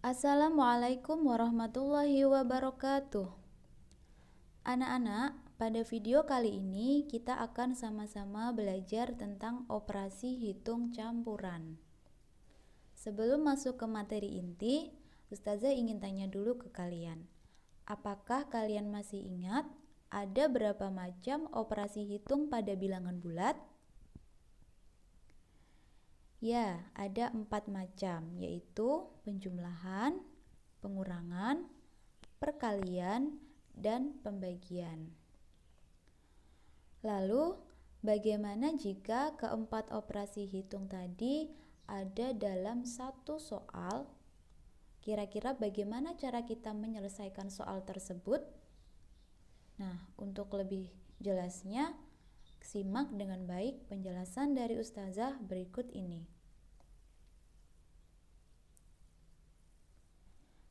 Assalamualaikum warahmatullahi wabarakatuh. Anak-anak, pada video kali ini kita akan sama-sama belajar tentang operasi hitung campuran. Sebelum masuk ke materi inti, Ustazah ingin tanya dulu ke kalian. Apakah kalian masih ingat ada berapa macam operasi hitung pada bilangan bulat? Ya, ada 4 macam, yaitu penjumlahan, pengurangan, perkalian, dan pembagian. Lalu, bagaimana jika keempat operasi hitung tadi ada dalam satu soal? Kira-kira bagaimana cara kita menyelesaikan soal tersebut? Nah, untuk lebih jelasnya, simak dengan baik penjelasan dari Ustazah berikut ini.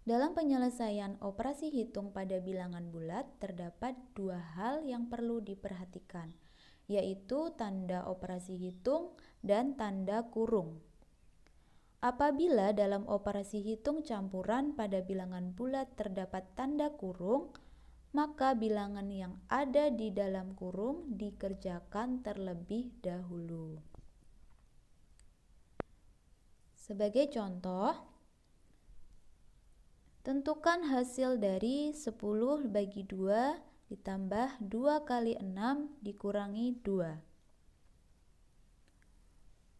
Dalam penyelesaian operasi hitung pada bilangan bulat, terdapat dua hal yang perlu diperhatikan, yaitu tanda operasi hitung dan tanda kurung. Apabila dalam operasi hitung campuran pada bilangan bulat terdapat tanda kurung, maka bilangan yang ada di dalam kurung dikerjakan terlebih dahulu. Sebagai contoh, tentukan hasil dari 10 bagi 2 ditambah 2 kali 6 dikurangi 2.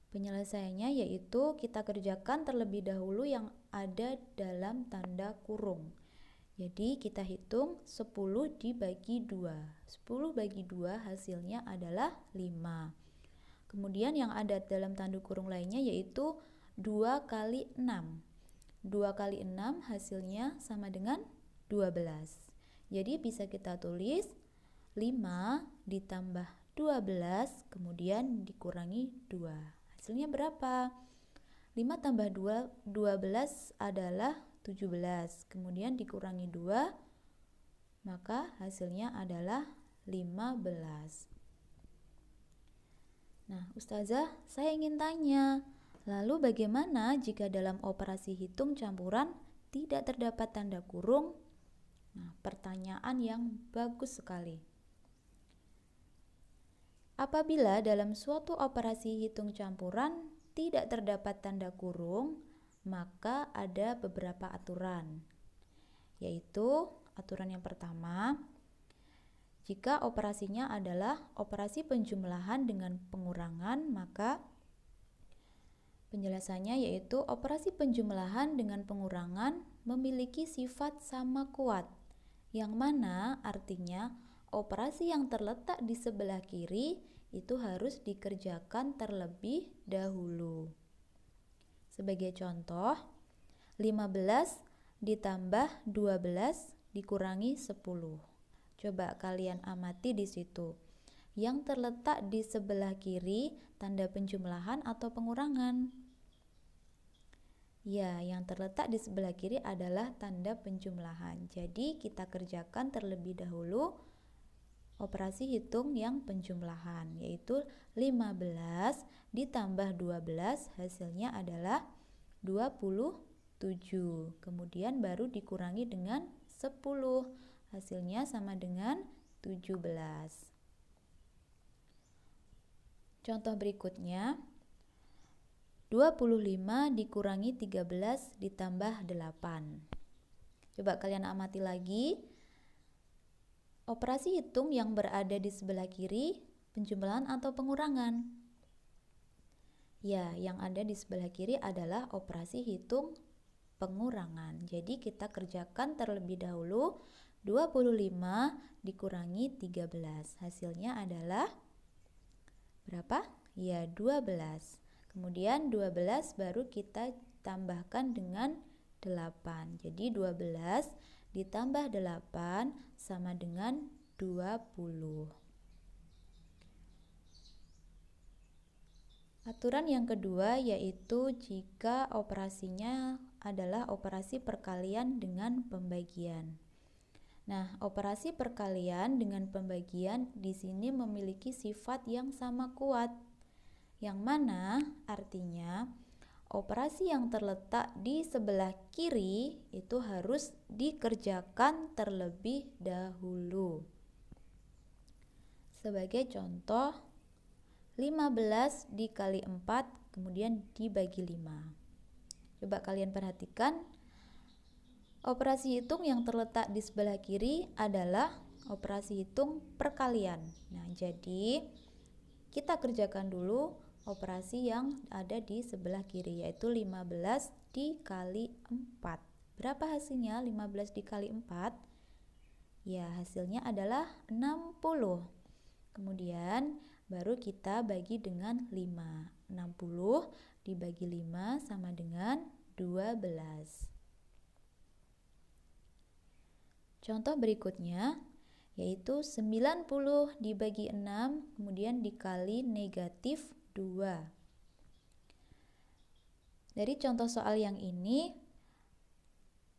Penyelesaiannya yaitu kita kerjakan terlebih dahulu yang ada dalam tanda kurung. Jadi kita hitung 10 dibagi 2. 10 bagi 2 hasilnya adalah 5. Kemudian yang ada dalam tanda kurung lainnya yaitu 2 kali 6. 2 kali 6 hasilnya sama dengan 12. Jadi bisa kita tulis 5 ditambah 12 kemudian dikurangi 2. Hasilnya berapa? 5 tambah 2, 12 adalah 17. Kemudian dikurangi 2, maka hasilnya adalah 15. Nah, Ustazah, saya ingin tanya, lalu bagaimana jika dalam operasi hitung campuran tidak terdapat tanda kurung? Nah, pertanyaan yang bagus sekali. Apabila dalam suatu operasi hitung campuran tidak terdapat tanda kurung, maka ada beberapa aturan. Yaitu, aturan yang pertama, jika operasinya adalah operasi penjumlahan dengan pengurangan, maka penjelasannya yaitu operasi penjumlahan dengan pengurangan memiliki sifat sama kuat, yang mana artinya operasi yang terletak di sebelah kiri itu harus dikerjakan terlebih dahulu. Sebagai contoh, 15 ditambah 12 dikurangi 10. Coba kalian amati di situ. Yang terletak di sebelah kiri tanda penjumlahan atau pengurangan? Ya, yang terletak di sebelah kiri adalah tanda penjumlahan. Jadi kita kerjakan terlebih dahulu operasi hitung yang penjumlahan, yaitu 15 ditambah 12 hasilnya adalah 27. Kemudian baru dikurangi dengan 10. Hasilnya sama dengan 17. Contoh berikutnya, 25 dikurangi 13 ditambah 8. Coba kalian amati lagi. Operasi hitung yang berada di sebelah kiri, penjumlahan atau pengurangan? Ya, yang ada di sebelah kiri adalah operasi hitung pengurangan. Jadi kita kerjakan terlebih dahulu 25 dikurangi 13. Hasilnya adalah berapa? Ya, 12. Kemudian 12 baru kita tambahkan dengan 8. Jadi 12 ditambah 8 sama dengan 20. Aturan yang kedua yaitu jika operasinya adalah operasi perkalian dengan pembagian. Nah, operasi perkalian dengan pembagian di sini memiliki sifat yang sama kuat, yang mana artinya operasi yang terletak di sebelah kiri itu harus dikerjakan terlebih dahulu. Sebagai contoh, 15 dikali 4 kemudian dibagi 5. Coba kalian perhatikan, operasi hitung yang terletak di sebelah kiri adalah operasi hitung perkalian. Nah, jadi kita kerjakan dulu operasi yang ada di sebelah kiri, yaitu 15 dikali 4. Berapa hasilnya 15 dikali 4? Ya, hasilnya adalah 60. Kemudian baru kita bagi dengan 5. 60 dibagi 5 sama dengan 12. Contoh berikutnya yaitu 90 dibagi 6 kemudian dikali negatif 2. Dari contoh soal yang ini,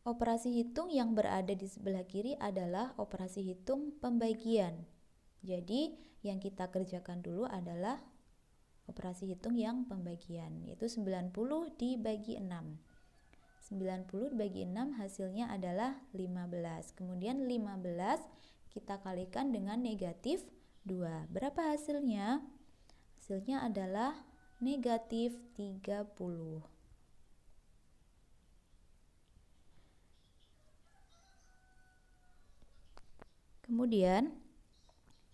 operasi hitung yang berada di sebelah kiri adalah operasi hitung pembagian. Jadi yang kita kerjakan dulu adalah operasi hitung yang pembagian, yaitu 90 dibagi 6. 90 dibagi 6 hasilnya adalah 15. Kemudian 15 kita kalikan dengan negatif 2. Berapa hasilnya? Hasilnya adalah negatif 30. Kemudian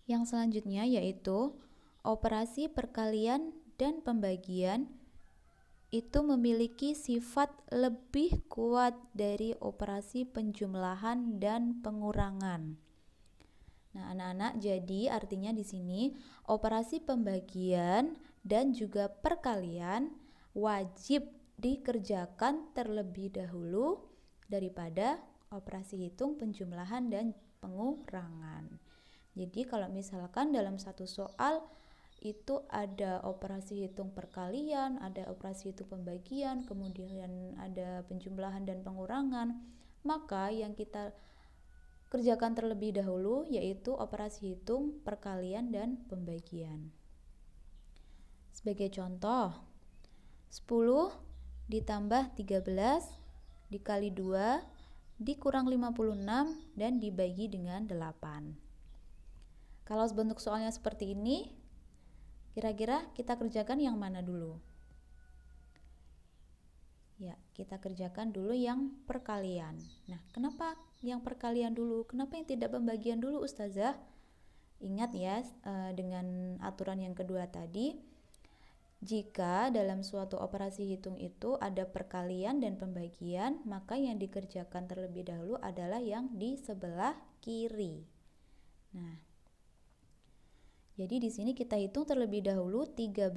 yang selanjutnya yaitu operasi perkalian dan pembagian itu memiliki sifat lebih kuat dari operasi penjumlahan dan pengurangan. Nah, anak-anak, jadi artinya di sini operasi pembagian dan juga perkalian wajib dikerjakan terlebih dahulu daripada operasi hitung penjumlahan dan pengurangan. Jadi kalau misalkan dalam satu soal itu ada operasi hitung perkalian, ada operasi hitung pembagian, kemudian ada penjumlahan dan pengurangan, maka yang kita kerjakan terlebih dahulu yaitu operasi hitung perkalian dan pembagian. Sebagai contoh, 10 ditambah 13 dikali 2 dikurang 56 dan dibagi dengan 8. Kalau bentuk soalnya seperti ini, kira-kira kita kerjakan yang mana dulu? Ya, kita kerjakan dulu yang perkalian. Nah, kenapa yang perkalian dulu? Kenapa yang tidak pembagian dulu, Ustazah? Ingat ya, dengan aturan yang kedua tadi, jika dalam suatu operasi hitung itu ada perkalian dan pembagian, maka yang dikerjakan terlebih dahulu adalah yang di sebelah kiri. Nah, jadi di sini kita hitung terlebih dahulu 13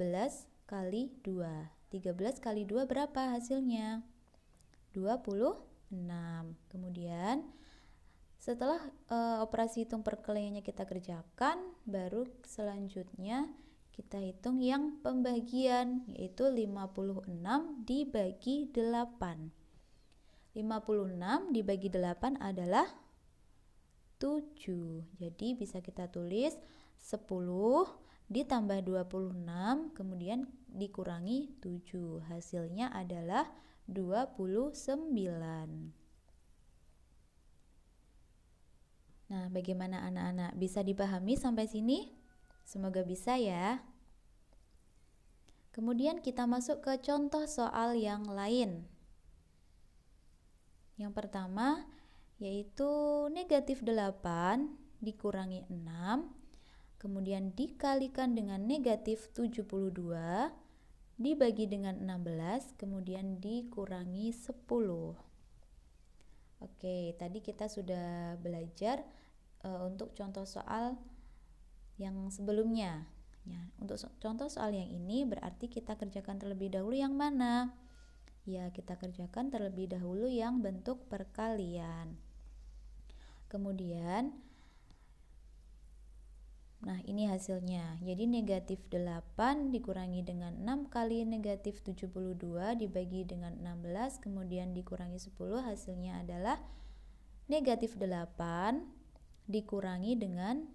kali 2. 13 kali 2 berapa hasilnya? 26. Kemudian setelah operasi hitung perkaliannya kita kerjakan, baru selanjutnya kita hitung yang pembagian, yaitu 56 dibagi 8. 56 dibagi 8 adalah 7. Jadi bisa kita tulis 10 ditambah 26 kemudian dikurangi 7. Hasilnya adalah 29. Nah, bagaimana anak-anak? Bisa dipahami sampai sini? Semoga bisa ya. Kemudian kita masuk ke contoh soal yang lain. Yang pertama yaitu negatif 8 dikurangi 6 kemudian dikalikan dengan negatif 72 dibagi dengan 16 kemudian dikurangi 10. Oke, tadi kita sudah belajar untuk contoh soal yang sebelumnya. Ya, untuk contoh soal yang ini berarti kita kerjakan terlebih dahulu yang mana? Ya, kita kerjakan terlebih dahulu yang bentuk perkalian. Kemudian nah, ini hasilnya. Jadi negatif 8 dikurangi dengan 6 kali negatif 72 dibagi dengan 16 kemudian dikurangi 10, hasilnya adalah negatif 8 dikurangi dengan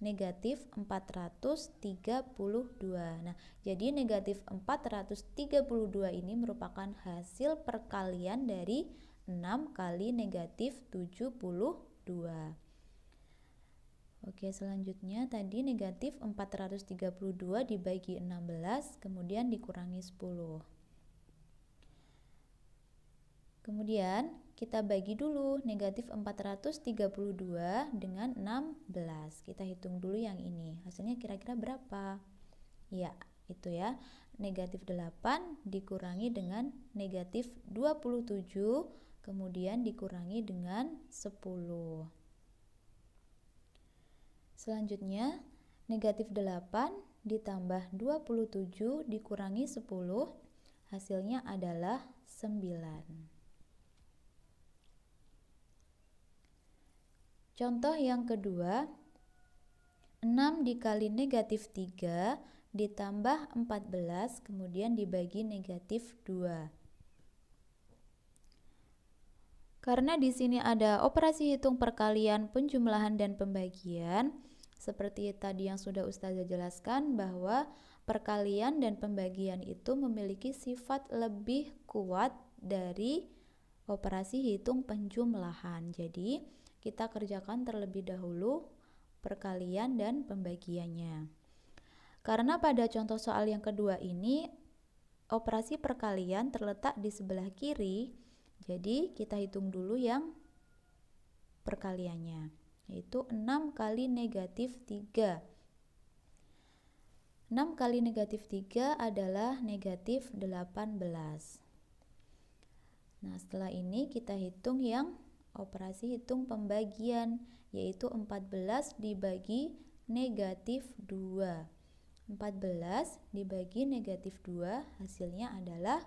negatif 432. Nah, jadi negatif 432 ini merupakan hasil perkalian dari 6 kali negatif 72. Oke, selanjutnya tadi negatif 432 dibagi 16, kemudian dikurangi 10. Kemudian kita bagi dulu negatif 432 dengan 16. Kita hitung dulu yang ini. Hasilnya kira-kira berapa? Ya, itu ya. Negatif 8 dikurangi dengan negatif 27, kemudian dikurangi dengan 10. Selanjutnya, negatif 8 ditambah 27 dikurangi 10, hasilnya adalah 9. Contoh yang kedua, 6 dikali negatif 3 ditambah 14 kemudian dibagi negatif 2. Karena di sini ada operasi hitung perkalian, penjumlahan, dan pembagian, seperti tadi yang sudah Ustazah jelaskan bahwa perkalian dan pembagian itu memiliki sifat lebih kuat dari operasi hitung penjumlahan. Jadi, kita kerjakan terlebih dahulu perkalian dan pembagiannya. Karena pada contoh soal yang kedua ini operasi perkalian terletak di sebelah kiri, jadi kita hitung dulu yang perkaliannya, yaitu 6 kali negatif 3. 6 kali negatif 3 adalah negatif 18. Nah, setelah ini kita hitung yang operasi hitung pembagian, yaitu 14 dibagi negatif 2. 14 dibagi negatif 2 hasilnya adalah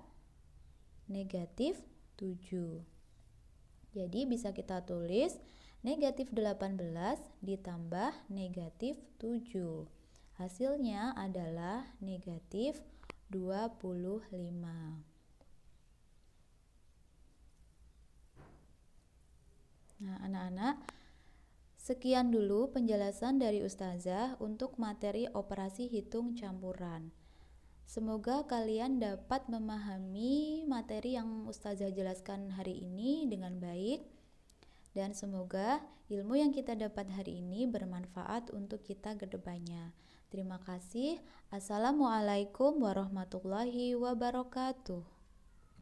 negatif 7. Jadi bisa kita tulis negatif 18 ditambah negatif 7. Hasilnya adalah negatif 25. Nah, anak-anak, sekian dulu penjelasan dari Ustazah untuk materi operasi hitung campuran. Semoga kalian dapat memahami materi yang Ustazah jelaskan hari ini dengan baik, dan semoga ilmu yang kita dapat hari ini bermanfaat untuk kita ke depannya. Terima kasih. Assalamualaikum warahmatullahi wabarakatuh.